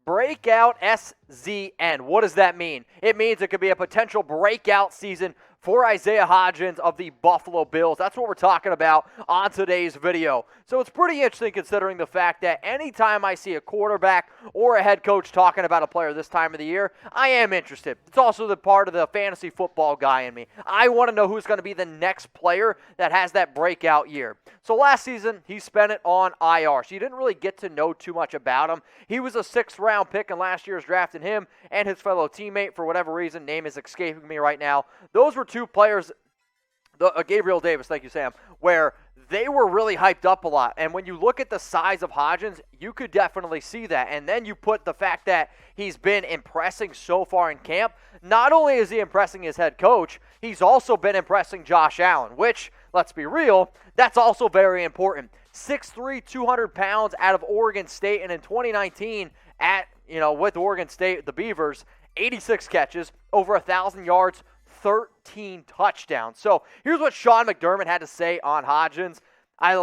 breakout SZN. What does that mean? It means it could be a potential breakout season for Isaiah Hodgins of the Buffalo Bills. That's what we're talking about on today's video. So it's pretty interesting considering the fact that anytime I see a quarterback or a head coach talking about a player this time of the year, I am interested. It's also the part of the fantasy football guy in me. I want to know who's going to be the next player that has that breakout year. So last season, he spent it on IR, so you didn't really get to know too much about him. He was a 6th-round pick in last year's draft, and him and his fellow teammate, for whatever reason, name is escaping me right now, those were two players, Gabriel Davis, thank you, Sam, where they were really hyped up a lot. And when you look at the size of Hodgins, you could definitely see that. And then you put the fact that he's been impressing so far in camp. Not only is he impressing his head coach, he's also been impressing Josh Allen, which, let's be real, that's also very important. 6'3", 200 pounds out of Oregon State, and in 2019 with Oregon State, the Beavers, 86 catches, over 1,000 yards, 13 touchdowns. So here's what Sean McDermott had to say on Hodgins. I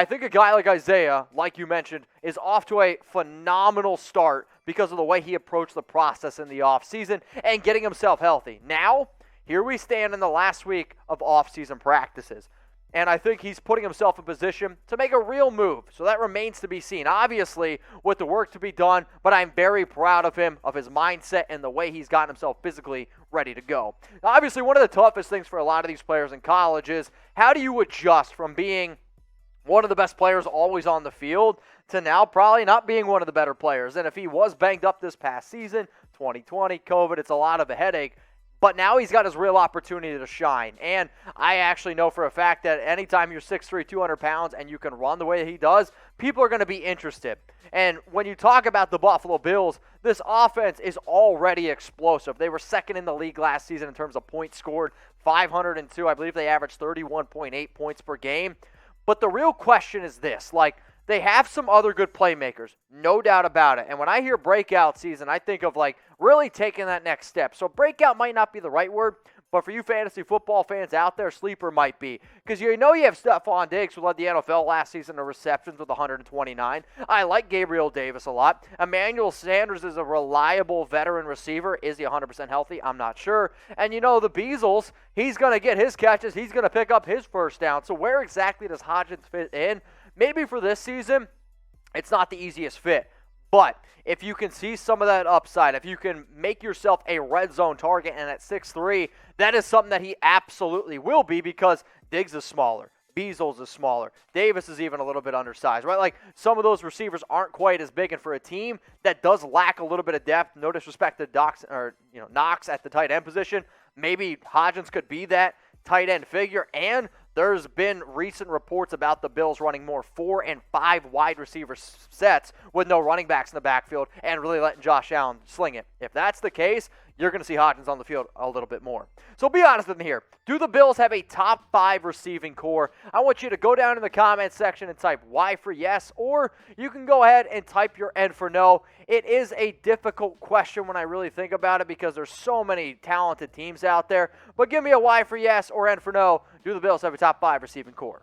think a guy like Isaiah, like you mentioned, is off to a phenomenal start because of the way he approached the process in the offseason and getting himself healthy. Now, here we stand in the last week of offseason practices. And I think he's putting himself in position to make a real move. So that remains to be seen. Obviously, with the work to be done, but I'm very proud of him, of his mindset, and the way he's gotten himself physically ready to go. Now, obviously, one of the toughest things for a lot of these players in college is how do you adjust from being one of the best players always on the field to now probably not being one of the better players. And if he was banged up this past season, 2020, COVID, it's a lot of a headache. But now he's got his real opportunity to shine. And I actually know for a fact that anytime you're 6'3", 200 pounds and you can run the way that he does, people are going to be interested. And when you talk about the Buffalo Bills, this offense is already explosive. They were second in the league last season in terms of points scored, 502. I believe they averaged 31.8 points per game. But the real question is this, they have some other good playmakers, no doubt about it. And when I hear breakout season, I think of really taking that next step. So breakout might not be the right word, but for you fantasy football fans out there, sleeper might be. Because you have Stephon Diggs, who led the NFL last season in receptions with 129. I like Gabriel Davis a lot. Emmanuel Sanders is a reliable veteran receiver. Is he 100% healthy? I'm not sure. And the Beazles, he's going to get his catches. He's going to pick up his first down. So where exactly does Hodgins fit in? Maybe for this season, it's not the easiest fit. But if you can see some of that upside, if you can make yourself a red zone target, and at 6'3", that is something that he absolutely will be because Diggs is smaller. Beazles is smaller. Davis is even a little bit undersized, right? Some of those receivers aren't quite as big, and for a team that does lack a little bit of depth, no disrespect to Knox at the tight end position, maybe Hodgins could be that tight end figure. And there's been recent reports about the Bills running more 4 and 5 wide receiver sets with no running backs in the backfield and really letting Josh Allen sling it. If that's the case, you're going to see Hodgins on the field a little bit more. So be honest with me here. Do the Bills have a top 5 receiving core? I want you to go down in the comments section and type Y for yes, or you can go ahead and type your N for no. It is a difficult question when I really think about it because there's so many talented teams out there. But give me a Y for yes or N for no. Do the Bills have a top 5 receiving core?